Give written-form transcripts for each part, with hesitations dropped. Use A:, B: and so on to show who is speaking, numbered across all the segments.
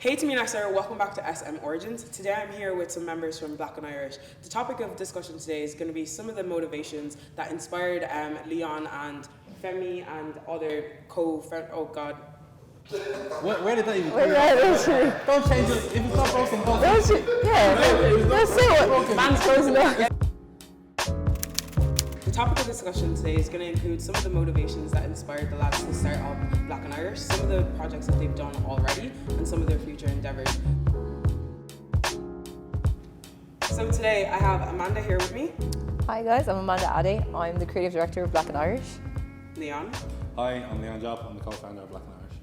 A: Hey to me, Nasser. Welcome back to SM Origins. Today I'm here with some members from Black and Irish. The topic of discussion today is going to be some of the motivations that inspired Leon and Femi and other co-founders. Oh God.
B: Where did that even
C: come from?
B: Don't change it. If it's not broken, don't
C: change it. Yeah, let's see what man's closing up.
A: The topic of discussion today is going to include some of the motivations that inspired the lads to start up Black and Irish, some of the projects that they've done already, and some of their future endeavours. So today I have Amanda here with me.
C: Hi guys, I'm Amanda Adé. I'm the creative director of Black and Irish.
A: Leon.
B: Hi, I'm Leon Diop. I'm the co-founder of Black and Irish.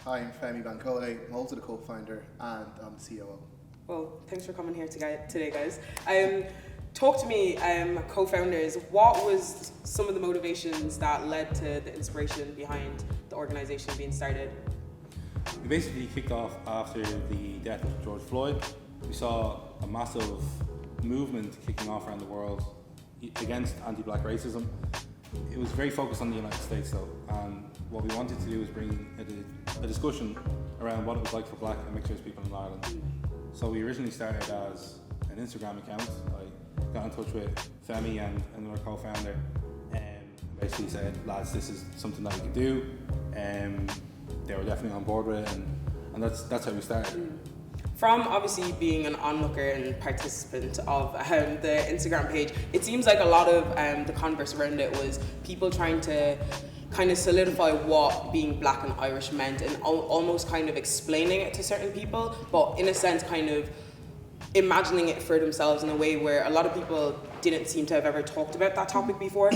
D: Hi, I'm Femi Bankole. I'm also the co-founder and I'm the COO.
A: Well, thanks for coming here today, guys. Talk to me, co-founders, what was some of the motivations that led to the inspiration behind the organisation being started?
B: We basically kicked off after the death of George Floyd. We saw a massive movement kicking off around the world against anti-black racism. It was very focused on the United States though, and what we wanted to do was bring a discussion around what it was like for black and mixed race people in Ireland. So we originally started as an Instagram account. I got in touch with Femi and another co-founder and basically said, lads, this is something that we can do. They were definitely on board with it, and that's how we started.
A: From obviously being an onlooker and participant of the Instagram page, it seems like a lot of the converse around it was people trying to kind of solidify what being black and Irish meant and almost kind of explaining it to certain people, but in a sense kind of imagining it for themselves in a way where a lot of people didn't seem to have ever talked about that topic before.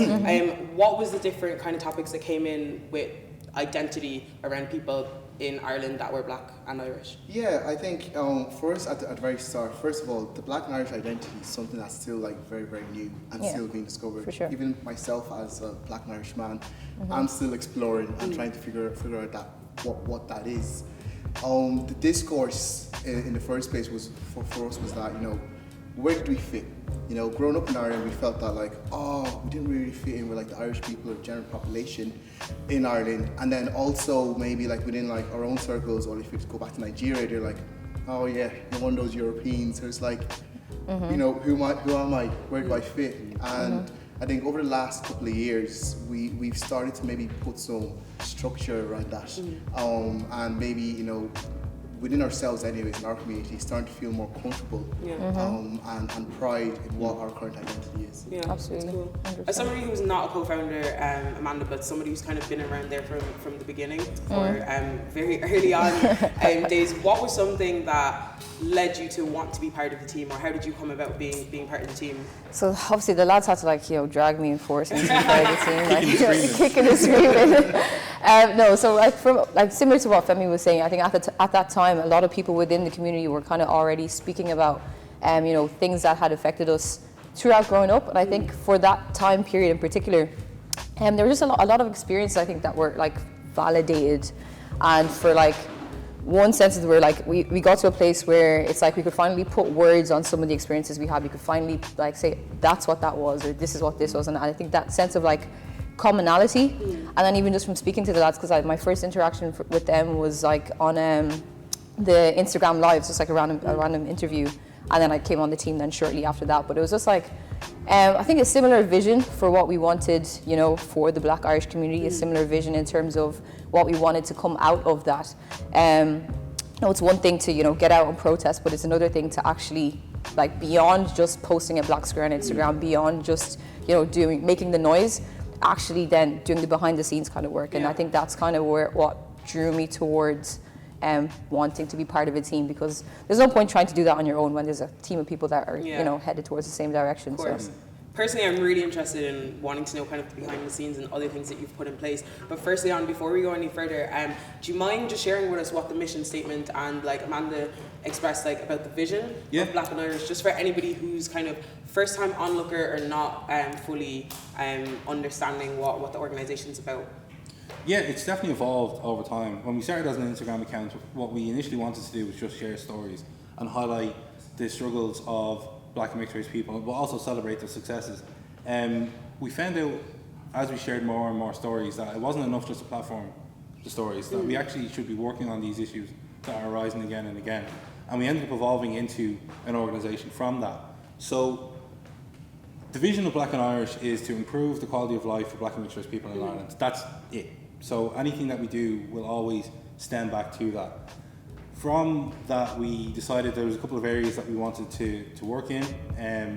A: What was the different kind of topics that came in with identity around people in Ireland that were black and Irish?
D: Yeah, I think for us at the very start, first of all, the black and Irish identity is something that's still like very, very new and still being discovered.
C: For sure.
D: Even myself as a black and Irish man, I'm still exploring and trying to figure out that what that is. The discourse in the first place was for us was that, where did we fit? Growing up in Ireland, we felt that we didn't really fit in with the Irish people or general population in Ireland. And then also maybe within our own circles, or if you go back to Nigeria, they're like, oh yeah, you're one of those Europeans. So it's who am I? Where do I fit? And I think over the last couple of years, we've started to maybe put some structure around that. And maybe, within ourselves anyways, in our community, starting to feel more comfortable and pride in what our current identity is.
A: Yeah,
C: absolutely.
A: Cool. As somebody who's not a co-founder, Amanda, but somebody who's kind of been around there from the beginning or very early on days, what was something that led you to want to be part of the team, or how did you come about being part of the team?
C: So obviously the lads had to drag me and force me to be part of the team, kicking and screaming. Similar to what Femi was saying, I think at that time a lot of people within the community were kind of already speaking about things that had affected us throughout growing up, and I think for that time period in particular, there were just a lot of experiences I think that were validated, and for one sense where we got to a place where it's we could finally put words on some of the experiences we had. We could finally say that's what that was, or this is what this was, and I think that sense of commonality, and then even just from speaking to the lads, because my first interaction with them was on the Instagram lives, just a random interview, and then I came on the team then shortly after that. But it was just I think a similar vision for what we wanted, for the Black Irish community, a similar vision in terms of what we wanted to come out of that. It's one thing to get out and protest, but it's another thing to actually beyond just posting a black square on Instagram, beyond just making the noise, actually then doing the behind the scenes kind of work. And I think that's kind of what drew me towards wanting to be part of a team, because there's no point trying to do that on your own when there's a team of people that are headed towards the same direction.
A: Of course. Personally, I'm really interested in wanting to know kind of the behind the scenes and other things that you've put in place. But firstly, before we go any further, do you mind just sharing with us what the mission statement and Amanda expressed about the vision of Black and Irish, just for anybody who's kind of first time onlooker or not fully understanding what the organization's about?
B: Yeah, it's definitely evolved over time. When we started as an Instagram account, what we initially wanted to do was just share stories and highlight the struggles of black and mixed race people, but also celebrate their successes. We found out as we shared more and more stories that it wasn't enough just to platform the stories, that we actually should be working on these issues that are arising again and again. And we ended up evolving into an organisation from that. So the vision of Black and Irish is to improve the quality of life for Black and mixed race people in Ireland. That's it. So anything that we do will always stem back to that. From that, we decided there was a couple of areas that we wanted to work in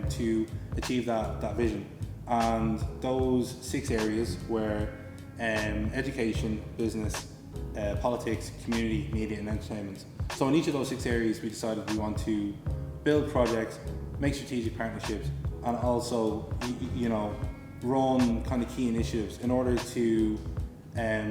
B: to achieve that vision. And those 6 areas were education, business, politics, community, media and entertainment. So in each of those 6 areas we decided we want to build projects, make strategic partnerships, and also run kind of key initiatives in order to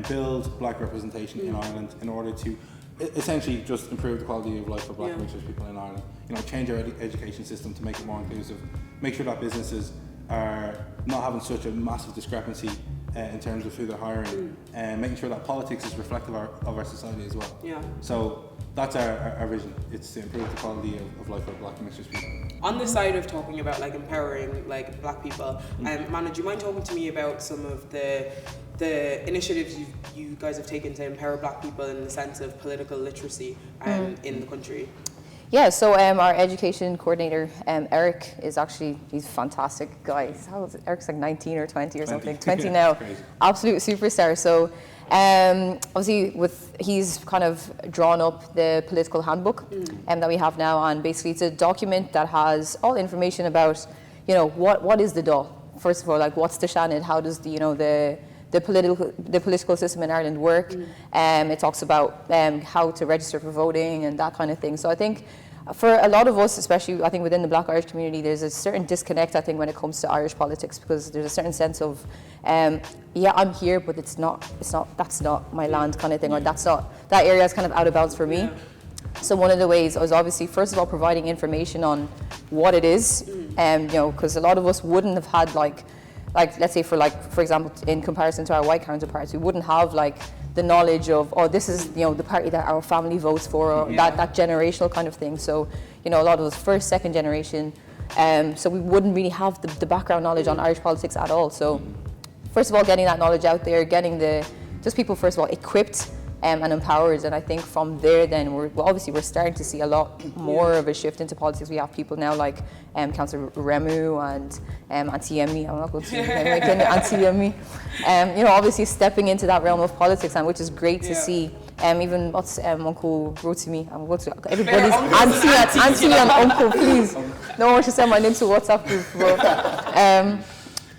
B: build Black representation in Ireland, in order to essentially just improve the quality of life for Black and mixed race people in Ireland. Change our education system to make it more inclusive, make sure that businesses are not having such a massive discrepancy in terms of who they're hiring, and making sure that politics is reflective of our society as well.
A: Yeah.
B: So that's our vision. It's to improve the quality of life for Black and mixed race people.
A: On the side of talking about like empowering like Black people, Mana, do you mind talking to me about some of the initiatives you guys have taken to empower Black people in the sense of political literacy in the country?
C: Yeah, so our education coordinator, Eric, he's a fantastic guy. Eric's like 19 or 20 or something, 20 now.
B: Crazy.
C: Absolute superstar. So obviously he's kind of drawn up the political handbook that we have now, and basically it's a document that has all information about, what is the Dáil? First of all, like what's the Seanad? How does the political system in Ireland work? It talks about how to register for voting and that kind of thing. So I think for a lot of us, especially I think within the Black Irish community, there's a certain disconnect I think when it comes to Irish politics, because there's a certain sense of I'm here, but that's not my land kind of thing, or that area is kind of out of bounds for me.
A: Yeah.
C: So one of the ways was obviously first of all providing information on what it is, because a lot of us wouldn't have had like let's say for example in comparison to our white counterparts, we wouldn't have like the knowledge of this is the party that our family votes for, or that generational kind of thing. So a lot of us first, second generation, so we wouldn't really have the background knowledge on Irish politics at all. So first of all, getting that knowledge out there, getting just people first of all equipped and empowered, and I think from there then we're starting to see a lot more of a shift into politics. We have people now like Councillor Remu and Auntie Emmy. I'm not going to Auntie Emmy, obviously stepping into that realm of politics, and which is great to see. Even what's Uncle Rotimi, everybody's auntie and uncle, please. No one should send my name to WhatsApp group.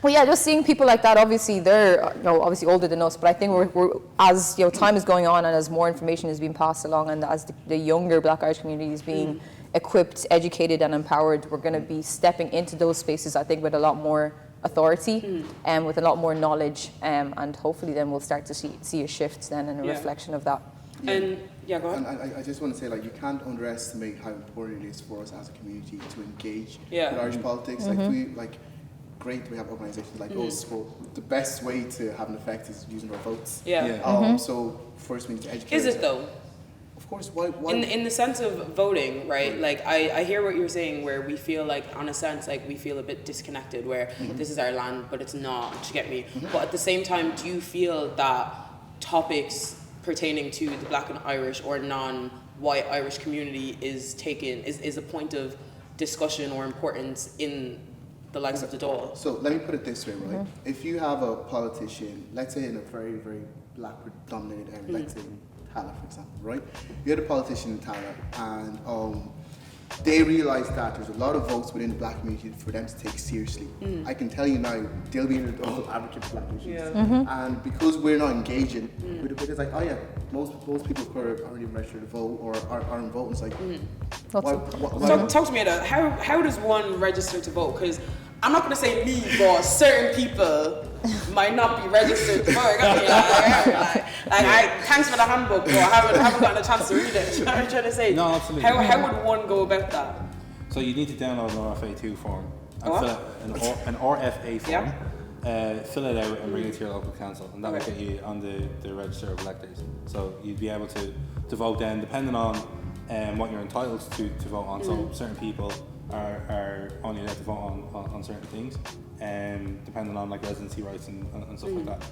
C: Well, yeah, just seeing people like that. Obviously, they're obviously older than us, but I think we're as time is going on and as more information is being passed along, and as the younger Black Irish community is being equipped, educated, and empowered, we're going to be stepping into those spaces. I think with a lot more authority and with a lot more knowledge, and hopefully then we'll start to see a shift then and a reflection of that.
A: And go on.
D: And I just want to say, you can't underestimate how important it is for us as a community to engage with Irish politics. Great, we have organisations like us, but the best way to have an effect is using our votes. So first we need to educate.
A: Is it though?
D: Of course. Why?
A: In the sense of voting, right? Like I hear what you're saying, where we feel like, on a sense, like we feel a bit disconnected, where this is our land, but it's not. Do you get me? But at the same time, do you feel that topics pertaining to the Black and Irish or non-white Irish community is a point of discussion or importance in the likes of the Dáil?
D: So let me put it this way, right? If you have a politician, let's say in a very, very Black predominated area, let's say in Tala, for example, right? You had a politician in Tala, and they realised that there's a lot of votes within the Black community for them to take seriously. I can tell you now, they'll be in the Dáil advocate for Black issues. And because we're not engaging, it's like, most people aren't even registered to vote or aren't voting. It's like,
A: talk to me about how does one register to vote? Because I'm not going to say me, but certain people might not be registered to vote. Thanks for the handbook, but I haven't gotten a chance to read it. I'm trying to say,
B: no, absolutely.
A: How would one go about that?
B: So you need to download an RFA2 form and fill out an RFA form. Fill it out and bring it to your local council, and that will get you on the register of electors. So you'd be able to vote then, depending on what you're entitled to vote on. So certain people are only allowed to vote on certain things, depending on residency rights and stuff like that.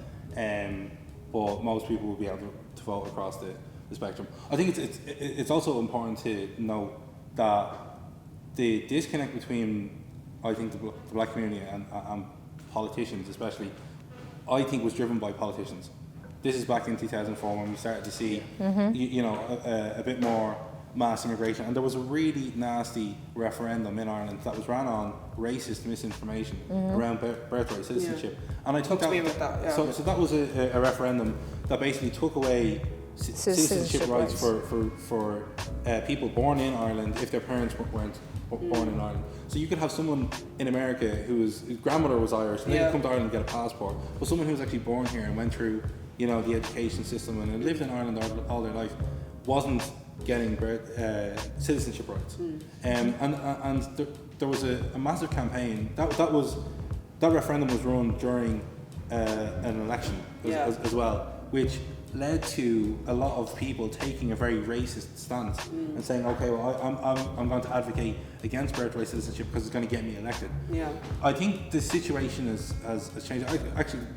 B: But most people will be able to vote across the the spectrum. I think it's also important to note that the disconnect between, I think, the black community and politicians especially, I think was driven by politicians. This is back in 2004 when we started to see, a bit more mass immigration, and there was a really nasty referendum in Ireland that was ran on racist misinformation around birthright citizenship. And I took that. So that was a referendum that basically took away citizenship rights for people born in Ireland if their parents weren't born in Ireland. So you could have someone in America whose grandmother was Irish, and they could come to Ireland and get a passport, but someone who was actually born here and went through, the education system and lived in Ireland all their life wasn't getting citizenship rights. And there was a massive campaign that referendum was run during an election as well, which led to a lot of people taking a very racist stance and saying, okay, well, I'm going to advocate against birthright citizenship because it's going to get me elected. I think the situation has changed. Actually,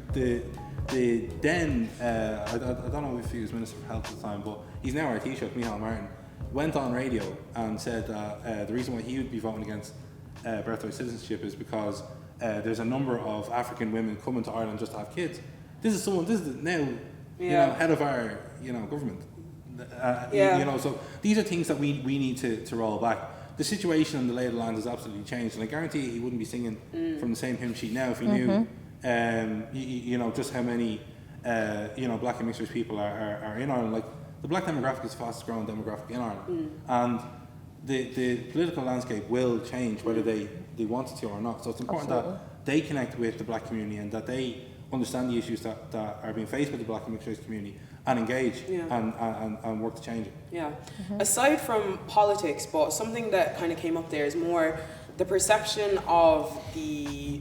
B: the then, I don't know if he was Minister for Health at the time, but he's now our Taoiseach, Micheál Martin, went on radio and said that the reason why he would be voting against birthright citizenship is because there's a number of African women coming to Ireland just to have kids. This is now head of our government. So these are things that we need to roll back. The situation in the lay of the land has absolutely changed, and I guarantee he wouldn't be singing from the same hymn sheet now if he knew just how many black and mixed race people are in Ireland. Like, the black demographic is the fastest growing demographic in Ireland, and the political landscape will change whether they want it to or not. So it's important that they connect with the black community and that they understand the issues that are being faced with the black and mixed race community and engage and work to change it.
A: Aside from politics, but something that kind of came up there is more the perception of the,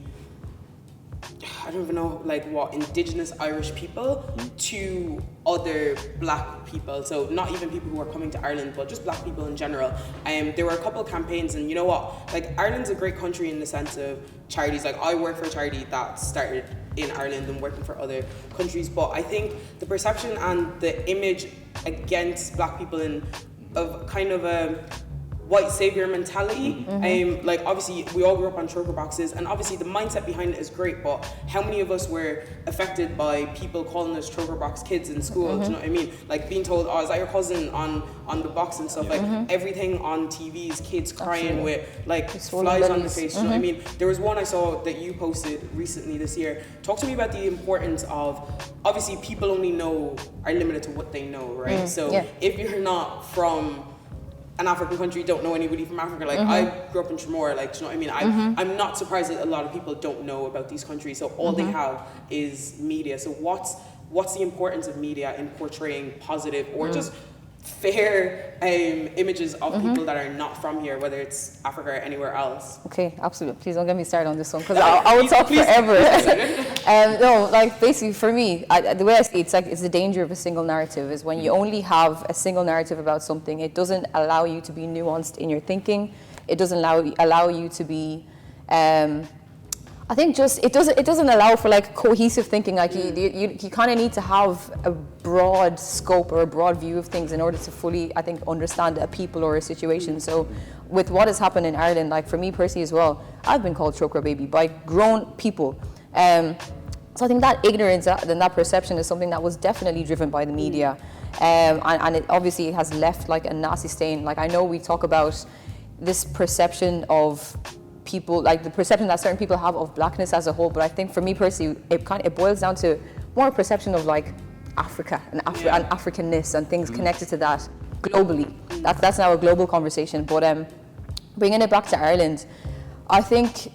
A: I don't even know, Indigenous Irish people to other black people. So not even people who are coming to Ireland, but just black people in general. There were a couple of campaigns, and you know what? Ireland's a great country in the sense of charities. I work for a charity that started in Ireland and working for other countries. But I think the perception and the image against black people of kind of a white savior mentality. Obviously we all grew up on choker boxes, and obviously the mindset behind it is great, but how many of us were affected by people calling us choker box kids in school? Do you know what I mean? Being told, oh, is that your cousin on the box and stuff? Everything on TV is kids crying with flies on their face. Do you know what I mean? There was one I saw that you posted recently this year. Talk to me about the importance of, obviously people only are limited to what they know, right? If you're not from an African country, don't know anybody from Africa. I grew up in Tremor, do you know what I mean? I'm not surprised that a lot of people don't know about these countries. So all they have is media. So what's the importance of media in portraying positive or just fair images of people that are not from here, whether it's Africa or anywhere else?
C: Okay, absolutely. Please don't get me started on this one, because I will talk forever. Basically for me, the way I see it, it's the danger of a single narrative is when you only have a single narrative about something, it doesn't allow you to be nuanced in your thinking. It doesn't allow you to be I think it doesn't allow for cohesive thinking. You kind of need to have a broad scope or a broad view of things in order to fully, I think, understand a people or a situation. So with what has happened in Ireland, for me personally as well, I've been called choker baby by grown people. So I think that ignorance and that perception is something that was definitely driven by the media. And it obviously has left a nasty stain. I know we talk about this perception of people, the perception that certain people have of blackness as a whole, but I think for me personally, it boils down to more a perception of Africa and Africanness and things connected to that globally. That's now a global conversation. But bringing it back to Ireland, I think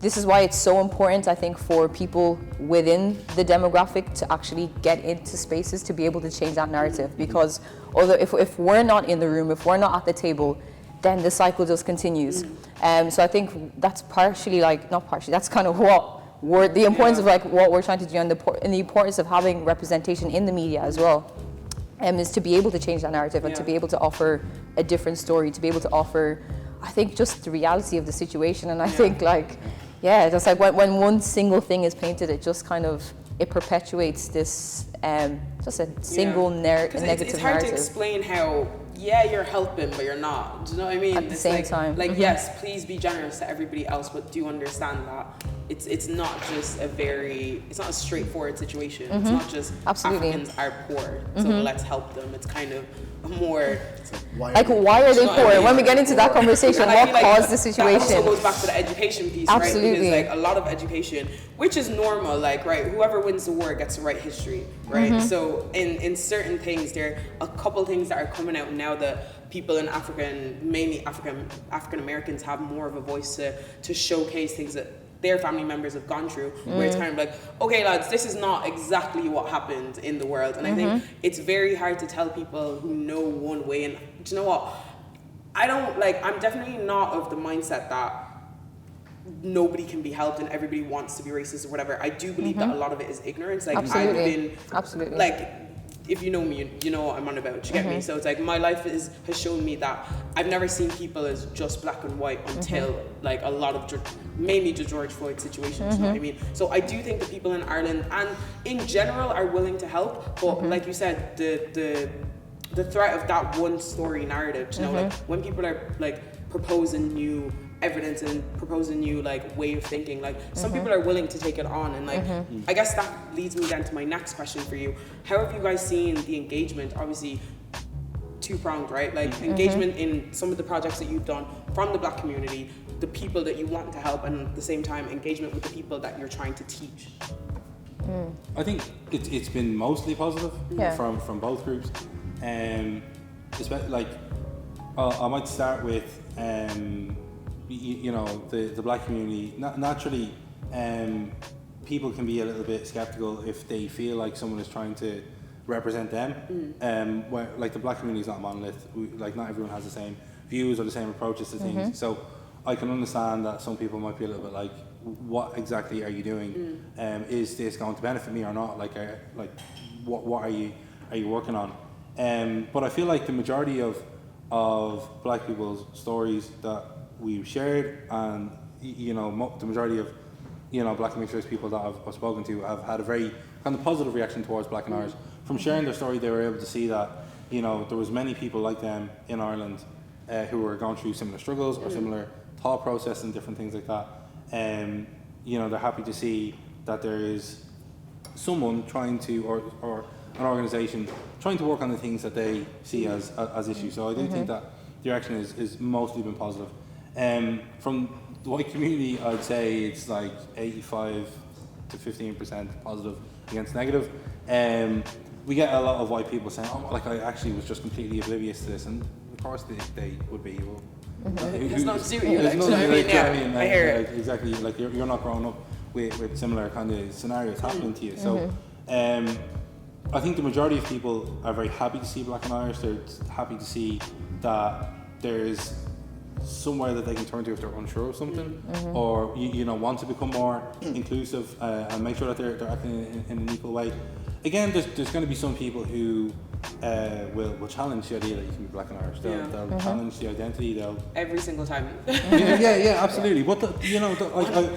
C: this is why it's so important, I think, for people within the demographic to actually get into spaces to be able to change that narrative. Because although if we're not in the room, if we're not at the table, then the cycle just continues. So I think that's partially, that's kind of the importance of what we're trying to do, and the importance of having representation in the media as well, is to be able to change that narrative and to be able to offer a different story, to be able to offer, I think, just the reality of the situation. And I think just when one single thing is painted, it just kind of it perpetuates this just a single
A: Because
C: negative
A: it's hard
C: narrative.
A: to explain how, yeah, you're helping, but you're not. Do you know what I mean?
C: At the
A: It's
C: same
A: like,
C: time.
A: Like, yes, please be generous to everybody else, but do understand that it's not just it's not a straightforward situation. It's not just
C: Absolutely.
A: Africans are poor, so let's help them. It's kind of more.
C: Why are they
A: You know what I
C: poor?
A: mean?
C: When we get into that conversation,
A: And I
C: what
A: feel like
C: caused the
A: That
C: situation?
A: also goes back to the education piece,
C: Absolutely.
A: right? Because like a lot of education, which is normal, like, right, whoever wins the war gets to write history, right? So in certain things, there are a couple things that are coming out now that people in Africa, and mainly African Americans, have more of a voice to showcase things that their family members have gone through, where it's kind of like, okay lads, this is not exactly what happened in the world. And I think it's very hard to tell people who know one way. And do you know what? I'm definitely not of the mindset that nobody can be helped and everybody wants to be racist or whatever. I do believe that a lot of it is ignorance. Like,
C: Absolutely.
A: I've been, like, if you know me, you know what I'm on about. Do you get me? So it's like my life has shown me that I've never seen people as just black and white until like a lot of mainly the George Floyd situations. You know what I mean? So I do think that people in Ireland and in general are willing to help, but like you said, the threat of that one story narrative. You know, like when people are like proposing new evidence and proposing new like way of thinking, like some people are willing to take it on, and like I guess that leads me then to my next question for you. How have you guys seen the engagement? Obviously two-pronged, right? Like engagement in some of the projects that you've done from the black community, the people that you want to help, and at the same time engagement with the people that you're trying to teach.
B: I think it's been mostly positive
C: Yeah.
B: from both groups. Especially like I might start with you know, the black community. Naturally, people can be a little bit skeptical if they feel like someone is trying to represent them. Where like the black community is not a monolith. Like not everyone has the same views or the same approaches to things. So I can understand that some people might be a little bit like, what exactly are you doing? Is this going to benefit me or not? Like what are you working on? But I feel like the majority of black people's stories that we've shared, and you know, the majority of, you know, black and mixed race people that I've spoken to have had a very kind of positive reaction towards Black and Irish. From sharing their story, they were able to see that, you know, there was many people like them in Ireland who were going through similar struggles or similar thought process and different things like that. You know, they're happy to see that there is someone trying to, or an organisation trying to work on the things that they see as issues. So I do think that the reaction is mostly been positive. From the white community, I'd say it's like 85 to 15% positive against negative. We get a lot of white people saying, "Oh, like I actually was just completely oblivious to this," and of course they would be. Well,
A: It's not suit you, like,
B: it's
A: do you know what I mean? Yeah, I hear it.
B: Exactly, like you're not growing up with similar kind of scenarios happening to you. So, I think the majority of people are very happy to see Black and Irish. They're happy to see that there's somewhere that they can turn to if they're unsure of something, or you know, want to become more inclusive and make sure that they're acting in an equal way. Again, there's going to be some people who will challenge the idea that you can be Black and Irish. They'll challenge the identity. They'll
A: Every single time.
B: yeah, absolutely. But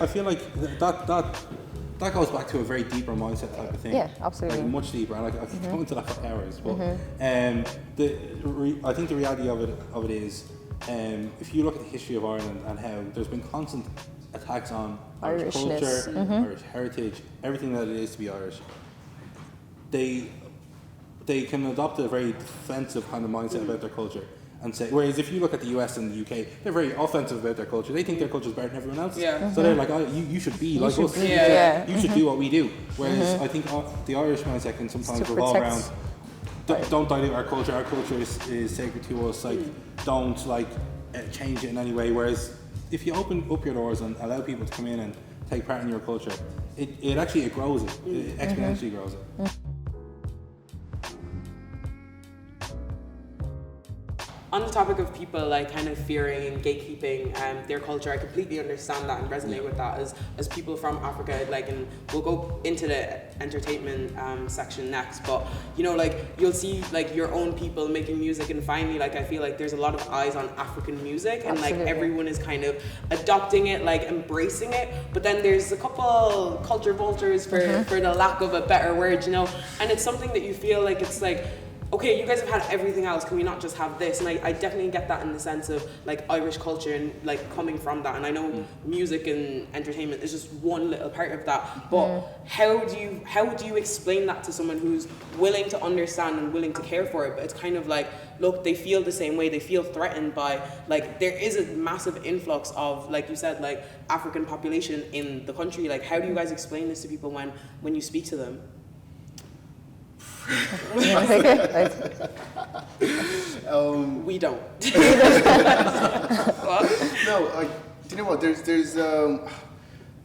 B: I feel like that goes back to a very deeper mindset type of thing.
C: Yeah, absolutely.
B: Like much deeper. And I could go into that for hours. But I think the reality of it is, if you look at the history of Ireland and how there's been constant attacks on Irish
C: Irishness.
B: culture, Irish heritage, everything that it is to be Irish, they can adopt a very defensive kind of mindset about their culture and say, whereas if you look at the US and the UK, they're very offensive about their culture. They think their culture is better than everyone else.
A: Yeah.
B: So they're like, oh, you should be like us.
C: Yeah.
B: You should do what we do. Whereas I think the Irish mindset can sometimes
C: To
B: revolve
C: protect-
B: around, don't dilute our culture. Our culture is sacred to us. Like, don't like change it in any way. Whereas if you open up your doors and allow people to come in and take part in your culture, it actually grows it. It exponentially grows it.
A: on the topic of people like kind of fearing and gatekeeping their culture, I completely understand that and resonate with that as people from Africa. Like, and we'll go into the entertainment section next, but you know, like you'll see like your own people making music, and finally, like I feel like there's a lot of eyes on African music, and like everyone is kind of adopting it, like embracing it. But then there's a couple culture vultures, for the lack of a better word, you know, and it's something that you feel like it's like, okay, you guys have had everything else, can we not just have this? And I definitely get that in the sense of like Irish culture and like coming from that. And I know music and entertainment is just one little part of that. But how do you explain that to someone who's willing to understand and willing to care for it? But it's kind of like, look, they feel the same way, they feel threatened by, like, there is a massive influx of, like you said, like African population in the country. Like, how do you guys explain this to people when you speak to them?
C: You want to take it?
A: We don't.
D: No, do you know what? There's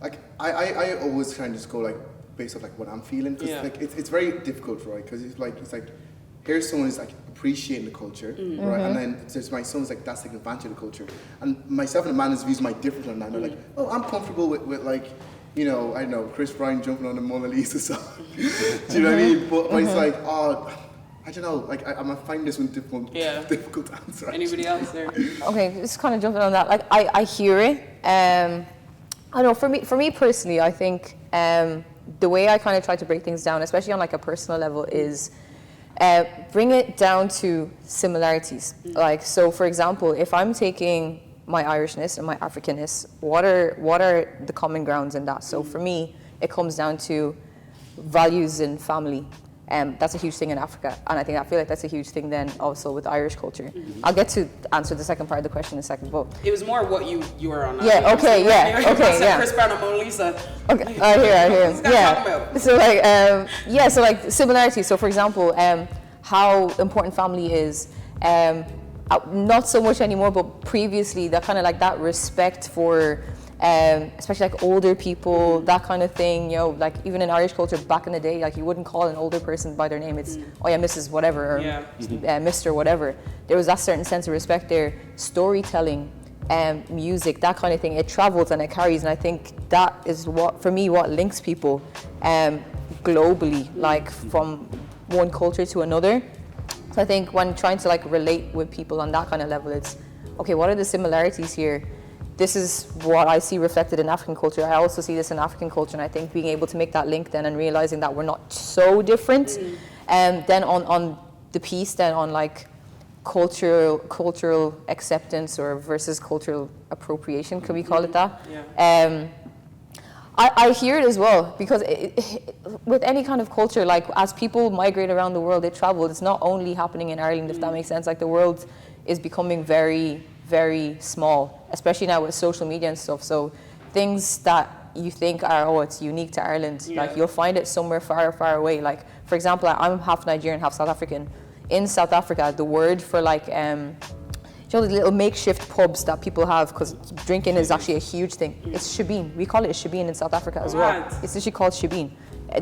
D: like I always kind of just go like based off like what I'm feeling, because like it's very difficult, right? Because it's like here's someone who's like appreciating the culture, right? And then there's my son's like that's taking advantage of the culture, and myself and Amanda's views might differ on that. They're like, oh, I'm comfortable with like, you know, I don't know, Chris Brown jumping on the Mona Lisa song. Do you know what I mean? But it's like, oh, I don't know, like I'm finding this one difficult to answer.
A: Anybody else there?
C: Okay, just kind of jumping on that. Like I hear it. I don't know, for me personally, I think the way I kind of try to break things down, especially on like a personal level, is bring it down to similarities. Like, so for example, if I'm taking my Irishness and my Africanness, what are the common grounds in that? So for me, it comes down to values in family. That's a huge thing in Africa, and I feel like that's a huge thing then also with Irish culture. I'll get to answer the second part of the question in a second, but
A: it was more what you were on.
C: Yeah, okay,
A: Chris Brown and Mona Lisa.
C: Okay, I hear. Yeah. So like, so like similarities. So for example, how important family is. Not so much anymore, but previously that kind of like that respect for especially like older people, that kind of thing, you know, like even in Irish culture back in the day, like you wouldn't call an older person by their name, it's oh yeah, Mrs. whatever, or Mr. whatever. There was that certain sense of respect there. Storytelling, music, that kind of thing, it travels and it carries, and I think that is what links people globally, like from one culture to another. So I think when trying to like relate with people on that kind of level, it's okay, what are the similarities here? This is what I see reflected in African culture. I also see this in African culture, and I think being able to make that link then and realizing that we're not so different. And then on the piece then on like cultural acceptance or versus cultural appropriation, could we call it that? I hear it as well, because with any kind of culture, like as people migrate around the world, they travel. It's not only happening in Ireland, if that makes sense. Like the world is becoming very, very small, especially now with social media and stuff. So things that you think are, it's unique to Ireland, like you'll find it somewhere far, far away. Like, for example, I'm half Nigerian, half South African. In South Africa, the word for like, you know, the little makeshift pubs that people have, because drinking is actually a huge thing. It's shebeen. We call it a shebeen in South Africa as well. It's actually called shebeen.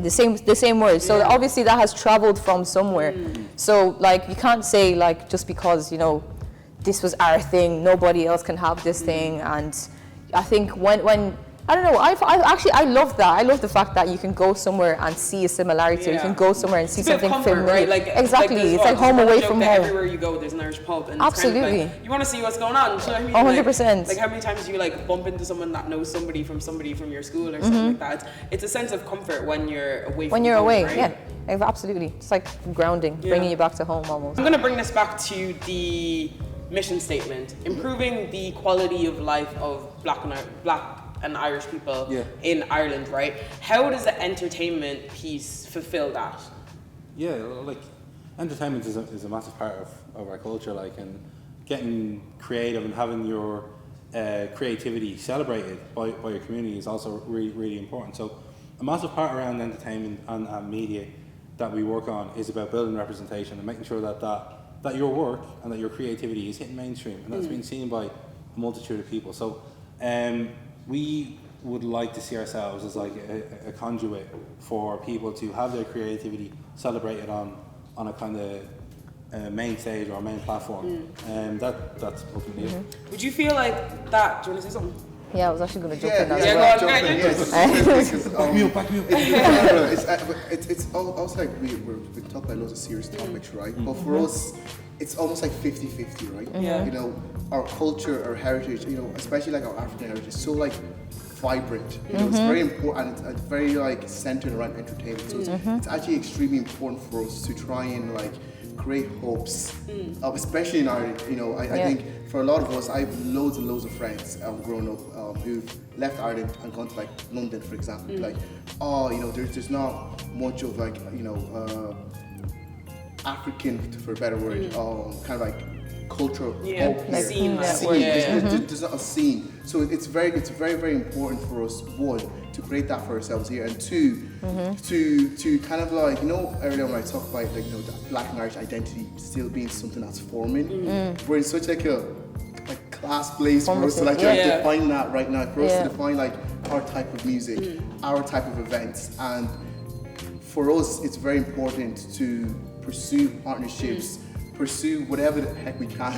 C: The same word. So obviously that has traveled from somewhere. So like you can't say like just because, you know, this was our thing, nobody else can have this thing. And I think when I don't know, I love that. I love the fact that you can go somewhere and see a similarity, or you can go somewhere and see something familiar.
A: Right? Like,
C: exactly, it's like home away from home.
A: Everywhere you go, there's an Irish pub, and
C: absolutely,
A: it's kind of like, you want to see what's going on. You know what I mean?
C: 100%.
A: Like how many times do you like bump into someone that knows somebody from your school or something like that? It's a sense of comfort when you're away. When you're home,
C: away,
A: right?
C: Absolutely. It's like grounding, bringing you back to home almost.
A: I'm gonna bring this back to the mission statement: improving the quality of life of black and Irish people in Ireland, right? How does the entertainment piece fulfill that?
B: Yeah, like entertainment is a massive part of our culture, like, and getting creative and having your creativity celebrated by your community is also really, really important. So a massive part around entertainment and media that we work on is about building representation and making sure that your work and that your creativity is hitting mainstream, and that's being seen by a multitude of people. So we would like to see ourselves as like a conduit for people to have their creativity celebrated on a kind of main stage or main platform. That's ultimately it.
A: Would you feel like that? Do you want to say something?
C: Yeah, I was actually going to jump in
A: yeah,
C: as
A: go
C: well.
A: on, go on.
B: Back me up.
D: It's almost like we've been talking about loads of serious topics, right? But for us, it's almost like 50-50, right?
A: Yeah.
D: You know, our culture, our heritage, you know, especially like our African heritage, is so like vibrant. You know, it's very important and it's very like centered around entertainment. So it's actually extremely important for us to try and like create hopes, especially in Ireland. You know, I think for a lot of us, I have loads and loads of friends growing up who've left Ireland and gone to like London, for example. Like, oh, you know, there's not much of like, you know, African, for a better word, kind of like cultural hope here.
A: Scene,
D: There's not a scene. So it's very important for us, one, to create that for ourselves here, and two, to kind of like, you know, earlier when I talked about like, you know, the Black and Irish identity still being something that's forming, we're in such like a class place for us to like define that right now, for us to define like our type of music, our type of events, and for us it's very important to pursue partnerships, pursue whatever the heck we can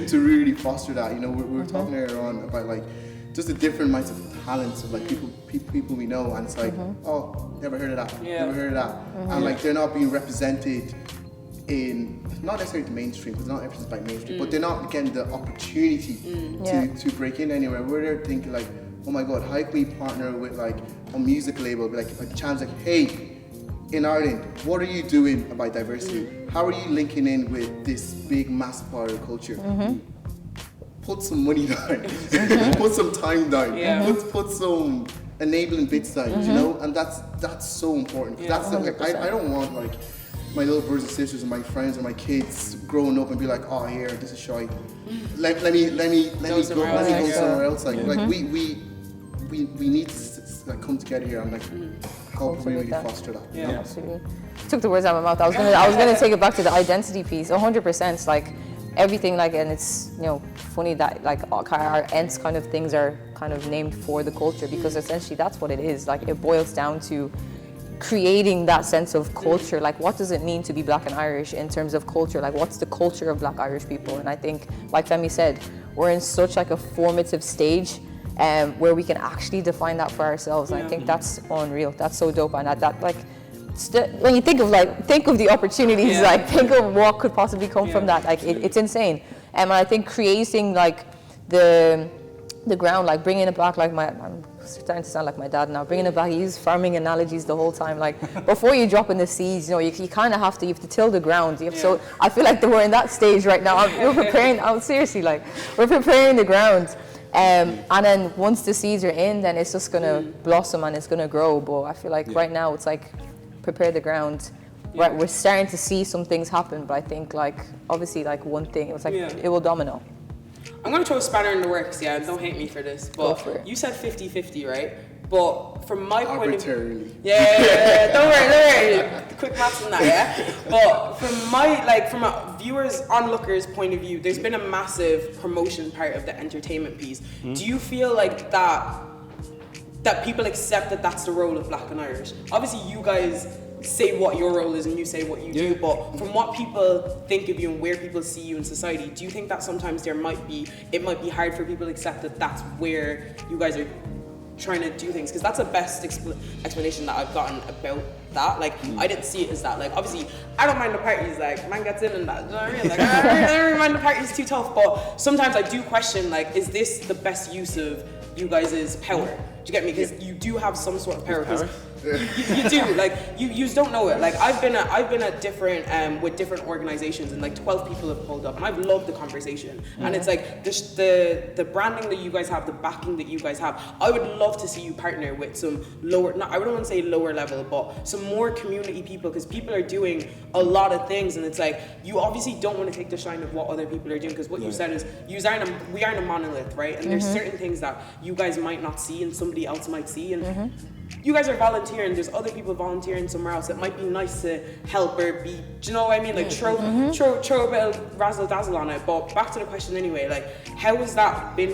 D: to really foster that. You know, we were talking earlier on about like just the different kinds of talents of like people we know, and it's like, oh, never heard of that, never heard of that, and like they're not being represented in not necessarily the mainstream, because they're not represented by mainstream, but they're not getting the opportunity to break in anywhere. We're there thinking like, oh my god, how can we partner with like a music label, like a chance like, hey, in Ireland, what are you doing about diversity? How are you linking in with this big mass part of culture? Put some money down, put some time down, put some enabling bits down, you know, and that's so important. That's like, I don't want like my little brothers and sisters and my friends and my kids growing up and be like, oh, here, this is shy. Let me go somewhere else. Like we need to like come together here and like help really foster that.
C: Yeah, absolutely. Took the words out of my mouth. I was gonna take it back to the identity piece. 100%. Like everything, like, and it's, you know, funny that like our ends kind of things are kind of named for the culture, because essentially that's what it is. Like it boils down to creating that sense of culture. Like what does it mean to be Black and Irish in terms of culture? Like what's the culture of Black Irish people? And I think, like Femi said, we're in such like a formative stage where we can actually define that for ourselves. And I think that's unreal. That's so dope. And that like, when you think of the opportunities, like think of what could possibly come from that. Like it's insane. And I think creating like the ground, like bringing it back, like I'm starting to sound like my dad now, bringing it back. He used farming analogies the whole time. Like before you drop in the seeds, you know, you kind of have to till the ground. So I feel like we're in that stage right now. We're preparing. Seriously, like we're preparing the ground. And then once the seeds are in, then it's just gonna blossom and it's gonna grow. But I feel like right now it's like prepare the ground. Right, we're starting to see some things happen, but I think like obviously like one thing, it was like it will domino.
A: I'm gonna throw a spanner in the works, and don't hate me for this, but you said 50-50, right? But from my point of view, don't worry, quick maths on that, yeah. But from a viewers, onlookers point of view, there's been a massive promotion part of the entertainment piece. Do you feel like that people accept that that's the role of Black and Irish? Obviously, you guys say what your role is and you say what you do, but from what people think of you and where people see you in society, do you think that sometimes it might be hard for people to accept that that's where you guys are trying to do things? Because that's the best explanation that I've gotten about that. Like I didn't see it as that. Like obviously I don't mind the parties, like man gets in and that, you know what I mean? Like I don't mind the parties too tough, but sometimes I do question, like, is this the best use of you guys' power? Do you get me? Because you do have some sort of power. You do, like you just don't know it. Like I've been at different with different organizations, and like 12 people have pulled up, and I've loved the conversation. And it's like the branding that you guys have, the backing that you guys have. I would love to see you partner with some I wouldn't want to say lower level, but some more community people, because people are doing a lot of things, and it's like you obviously don't want to take the shine of what other people are doing, because what you said is we aren't a monolith, right? And there's certain things that you guys might not see and somebody else might see, and you guys are volunteering, there's other people volunteering somewhere else. It might be nice to help or be, do you know what I mean? Like throw a bit of razzle dazzle on it. But back to the question anyway, like how has that been